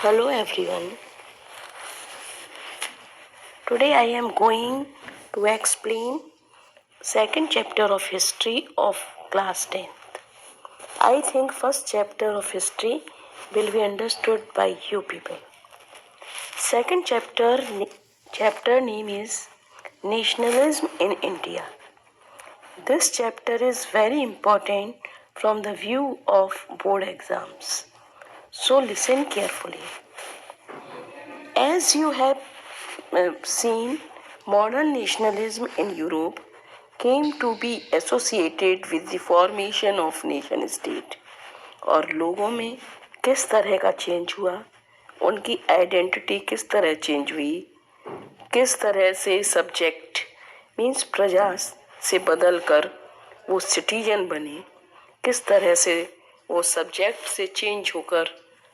Hello everyone. Today I am going to explain second chapter of history of class 10th. I think first chapter of history will be understood by you people. Second chapter name is Nationalism in India. This chapter is very important from the view of board exams. So listen carefully. As you have seen, modern nationalism in Europe came to be associated with the formation of nation state और लोगों में किस तरह का change हुआ, उनकी identity किस तरह चेंज हुई, किस तरह से सब्जेक्ट मीन्स प्रजा से बदल कर वो सिटीजन बने, किस तरह से वो सब्जेक्ट से चेंज होकर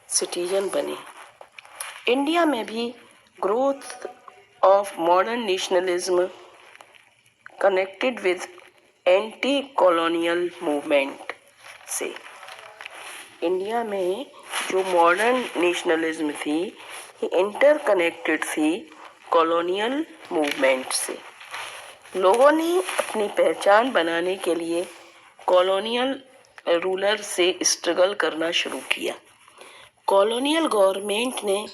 सिटीजन बने। इंडिया में भी growth of modern nationalism connected with anti colonial movement से, इंडिया में जो मॉडर्न नेशनलिज्म थी ये इंटरकनेक्टेड थी कॉलोनियल मूवमेंट से। लोगों ने अपनी पहचान बनाने के लिए कॉलोनियल रूलर से स्ट्रगल करना शुरू किया। कॉलोनियल गवर्नमेंट ने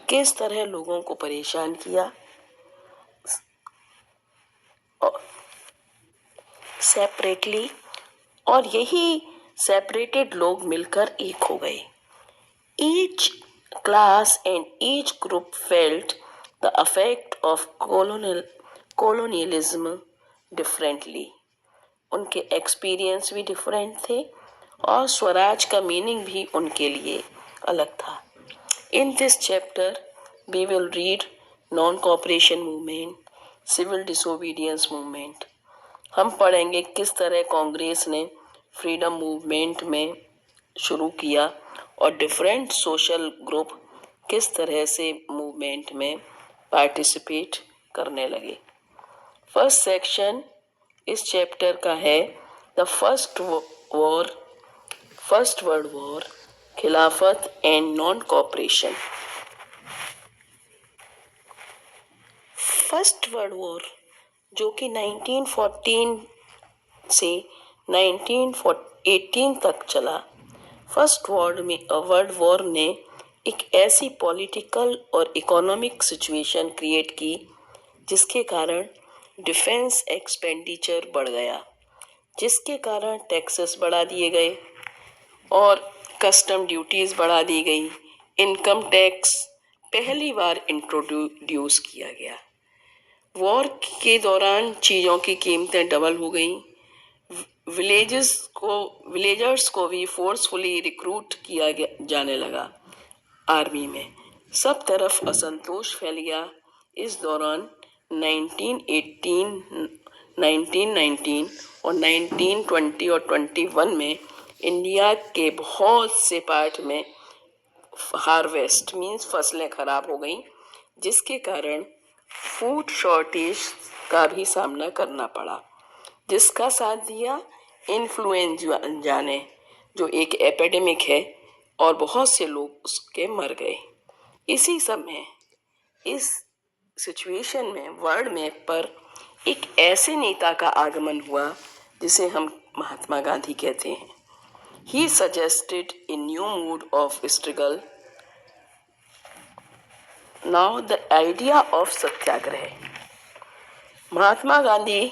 किस तरह लोगों को परेशान किया, सेपरेटली, और यही सेपरेटेड लोग मिलकर एक हो गए। Each class and each group felt the affect of colonialism differently. उनके एक्सपीरियंस भी डिफरेंट थे और स्वराज का मीनिंग भी उनके लिए अलग था। In this chapter we will read non cooperation movement, civil disobedience movement. हम पढ़ेंगे किस तरह कांग्रेस ने फ्रीडम मूवमेंट में शुरू किया और डिफरेंट सोशल ग्रुप किस तरह से मूवमेंट में पार्टिसिपेट करने लगे। फर्स्ट सेक्शन इस चैप्टर का है द फर्स्ट वर्ल्ड वॉर, खिलाफत and non cooperation. First world war जो कि 1914 से 1918 तक चला, फर्स्ट वर्ल्ड वॉर ने एक ऐसी पॉलिटिकल और इकोनॉमिक सिचुएशन क्रिएट की जिसके कारण डिफेंस एक्सपेंडिचर बढ़ गया, जिसके कारण टैक्सेस बढ़ा दिए गए और कस्टम ड्यूटीज बढ़ा दी गई। इनकम टैक्स पहली बार इंट्रोड्यूस किया गया। वॉर के दौरान चीज़ों की कीमतें डबल हो गई। विलेजर्स को भी फोर्सफुली रिक्रूट किया जाने लगा आर्मी में। सब तरफ असंतोष फैल गया। इस दौरान 1918, 1919 और 1920 और 21 में इंडिया के बहुत से पार्ट में हार्वेस्ट मीन्स फसलें खराब हो गई, जिसके कारण फूड शॉर्टेज का भी सामना करना पड़ा, जिसका साथ दिया इन्फ्लुएंजा ने, जो एक एपिडेमिक है और बहुत से लोग उसके मर गए। इसी समय इस सिचुएशन में वर्ल्ड मैप पर एक ऐसे नेता का आगमन हुआ जिसे हम महात्मा गांधी कहते हैं। He suggested a new mood off struggle, now the idea of Satyagraha. Mahatma Gandhi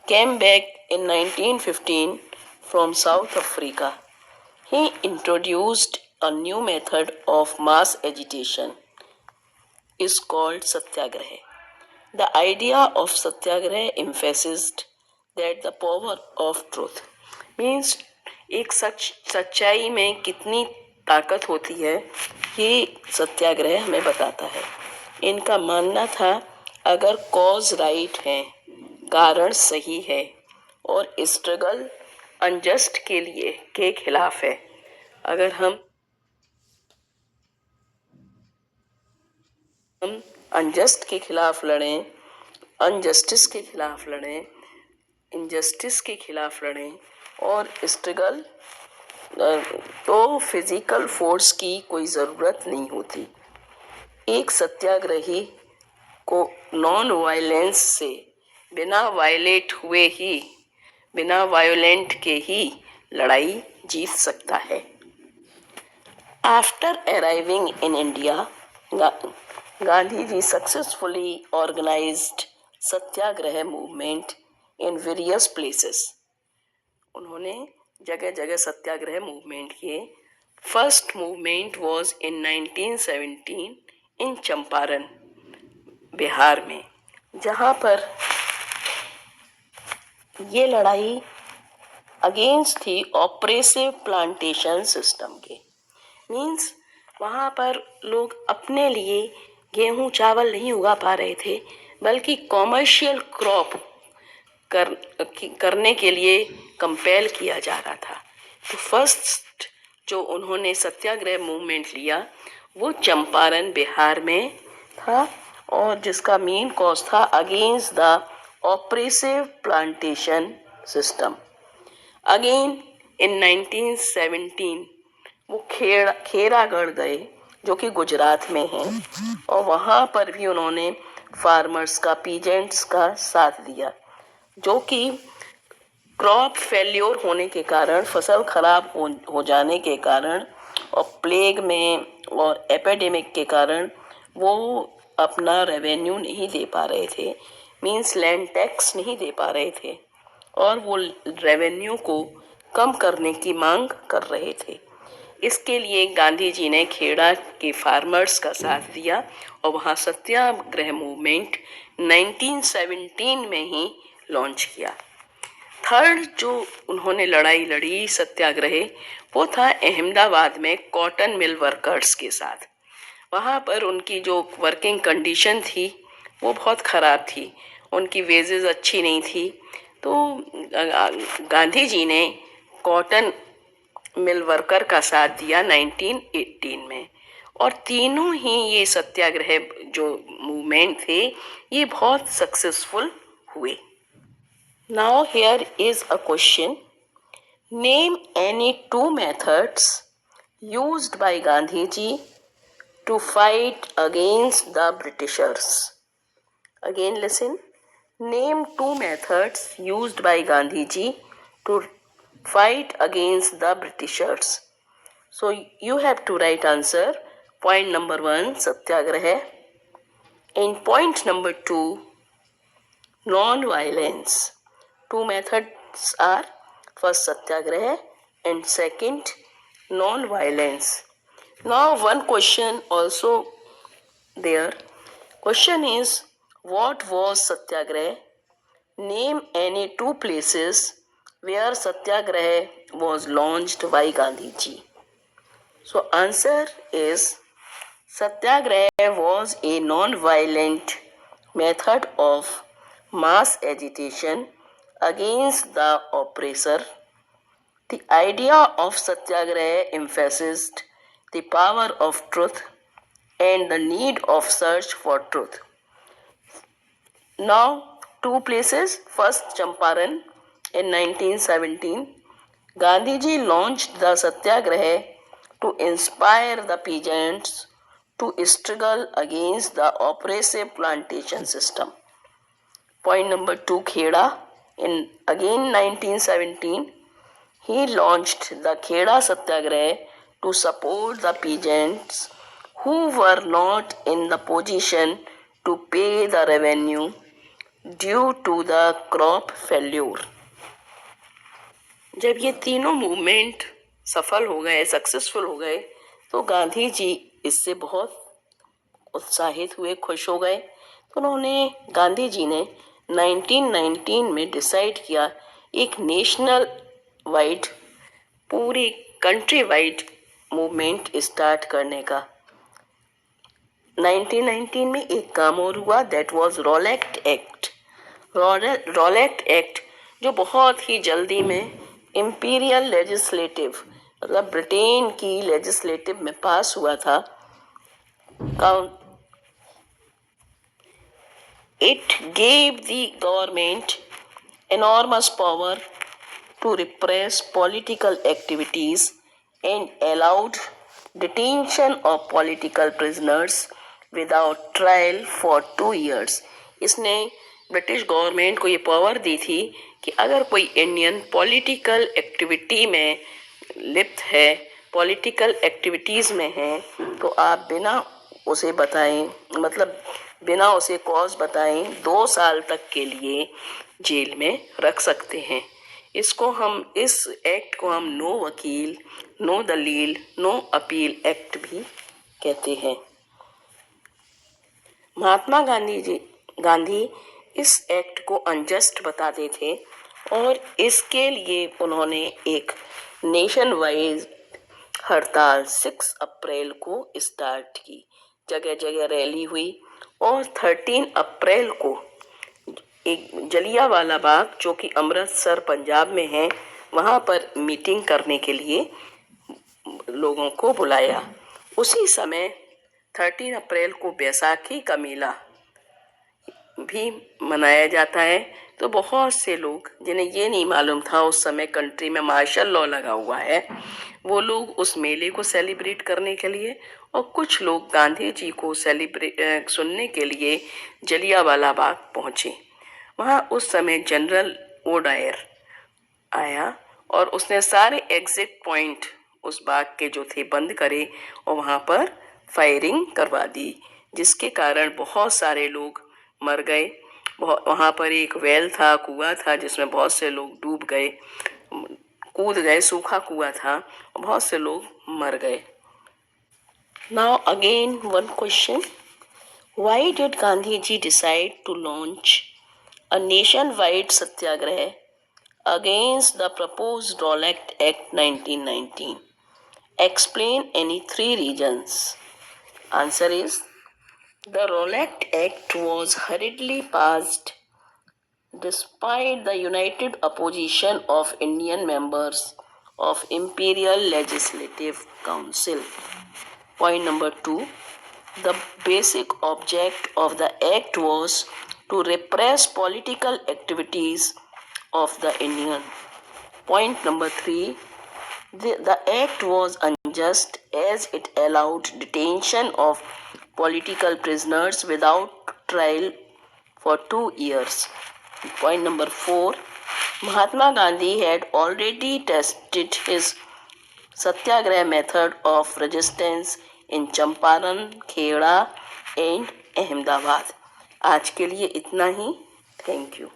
came back in 1915 from South Africa. He introduced a new method of mass agitation, is called satyagraha. The idea of satyagraha emphasized that the power of truth means एक सच्चाई में कितनी ताकत होती है, ये सत्याग्रह हमें बताता है। इनका मानना था अगर कॉज राइट है, कारण सही है और स्ट्रगल अनजस्ट के खिलाफ है, अगर हम अनजस्ट के खिलाफ लड़ें, अनजस्टिस के खिलाफ लड़ें, इनजस्टिस के खिलाफ लड़ें और स्ट्रगल तो फिजिकल फोर्स की कोई ज़रूरत नहीं होती। एक सत्याग्रही को नॉन वायलेंस से बिना वायोलेंट के ही लड़ाई जीत सकता है। After arriving in India, Gandhi ji successfully organized satyagraha movement in various places. उन्होंने जगह जगह सत्याग्रह मूवमेंट किए। First movement was in 1917 in Champaran, Bihar में, जहाँ पर ये लड़ाई अगेंस्ट थी ऑपरेसिव प्लांटेशन सिस्टम के। मीन्स वहाँ पर लोग अपने लिए गेहूं चावल नहीं उगा पा रहे थे, बल्कि कॉमर्शियल क्रॉप करने के लिए कंपेल किया जा रहा था। तो फर्स्ट जो उन्होंने सत्याग्रह मूवमेंट लिया वो चंपारण, बिहार में था, और जिसका मेन कॉज था against the oppressive plantation system. Again in 1917 वो खेरागढ़ गए, जो कि गुजरात में है, और वहाँ पर भी उन्होंने फार्मर्स का, पीजेंट्स का साथ दिया, जो कि क्रॉप फेल्योर होने के कारण, फसल खराब हो जाने के कारण, और प्लेग में और एपिडेमिक के कारण वो अपना रेवेन्यू नहीं दे पा रहे थे, मीन्स लैंड टैक्स नहीं दे पा रहे थे, और वो रेवेन्यू को कम करने की मांग कर रहे थे। इसके लिए गांधी जी ने खेड़ा के फार्मर्स का साथ दिया और वहाँ सत्याग्रह मूवमेंट 1917 में ही लॉन्च किया। थर्ड जो उन्होंने लड़ाई लड़ी सत्याग्रह, वो था अहमदाबाद में कॉटन मिल वर्कर्स के साथ। वहाँ पर उनकी जो वर्किंग कंडीशन थी वो बहुत ख़राब थी, उनकी वेजेस अच्छी नहीं थी। तो गांधी जी ने कॉटन मिल वर्कर का साथ दिया 1918 में, और तीनों ही ये सत्याग्रह जो मूवमेंट थे ये बहुत सक्सेसफुल हुए। Now here is a question, name any two methods used by Gandhi ji to fight against the Britishers. Again listen. Name two methods used by Gandhi ji to fight against the Britishers. So you have to write answer. Point number 1, Satyagraha. In point number 2, non-violence. Two methods are first Satyagraha and second non-violence. Now one question also there. Question is, what was Satyagraha? Name any two places where Satyagraha was launched by Gandhi ji. So answer is, Satyagraha was a non-violent method of mass agitation against the oppressor. The idea of Satyagraha emphasized the power of truth and the need of search for truth. Now, two places. First, Champaran in 1917. Gandhiji launched the Satyagraha to inspire the peasants to struggle against the oppressive plantation system. Point number 2, Kheda. In again 1917, he launched the Kheda Satyagraha to support the peasants who were not in the position to pay the revenue due to the crop failure. जब ये तीनों movement सफल हो गए, successful हो गए, तो गांधी जी इससे बहुत उत्साहित हुए, खुश हो गए। तो गांधी जी ने 1919 में डिसाइड किया एक नेशनल वाइड, पूरी कंट्री वाइड मूवमेंट स्टार्ट करने का। 1919 में एक काम और हुआ, that was Rowlatt act. Rowlatt act जो बहुत ही जल्दी में इंपीरियल लेजिस्लेटिव, मतलब ब्रिटेन की लेजिस्लेटिव में पास हुआ था। It gave the government enormous power to repress political activities and allowed detention of political prisoners without trial for 2 years. इसने ब्रिटिश गवर्नमेंट को ये पावर दी थी कि अगर कोई इंडियन पॉलिटिकल एक्टिविटी में लिप्त है, पॉलिटिकल एक्टिविटीज में है, तो आप बिना उसे बताएं, मतलब बिना उसे कॉज बताएं 2 साल तक के लिए जेल में रख सकते हैं। इस एक्ट को हम नो वकील, नो दलील, नो अपील एक्ट भी कहते हैं। महात्मा गांधी इस एक्ट को अनजस्ट बताते थे और इसके लिए उन्होंने एक नेशन वाइज हड़ताल 6 अप्रैल को स्टार्ट की। जगह जगह रैली हुई और 13 अप्रैल को एक जलियांवाला बाग, जो कि अमृतसर पंजाब में है, वहां पर मीटिंग करने के लिए लोगों को बुलाया। उसी समय 13 अप्रैल को बैसाखी का मेला भी मनाया जाता है। तो बहुत से लोग जिन्हें ये नहीं मालूम था उस समय कंट्री में मार्शल लॉ लगा हुआ है, वो लोग उस मेले को सेलिब्रेट करने के लिए और कुछ लोग गांधी जी को सुनने के लिए जलियांवाला बाग पहुंचे। वहां उस समय जनरल ओडायर आया और उसने सारे एग्जिट पॉइंट उस बाग के जो थे बंद करे और वहां पर फायरिंग करवा दी, जिसके कारण बहुत सारे लोग मर गए। वहां पर एक वेल था, कुआं था, जिसमें बहुत से लोग डूब गए, कूद गए, सूखा कुआं था, बहुत से लोग मर गए। Now again one question, why did Gandhi ji decide to launch a nationwide satyagraha against the proposed Rowlatt Act 1919? Explain any 3 reasons. Answer is, the Rowlatt Act was hurriedly passed despite the united opposition of Indian members of Imperial Legislative Council. Point number 2, the basic object of the act was to repress political activities of the Indian. Point number 3, the act was unjust as it allowed detention of political prisoners without trial for 2 years. Point number 4, Mahatma Gandhi had already tested his satyagraha method of resistance in Champaran, Kheda and Ahmedabad. आज के लिए इतना ही। Thank you.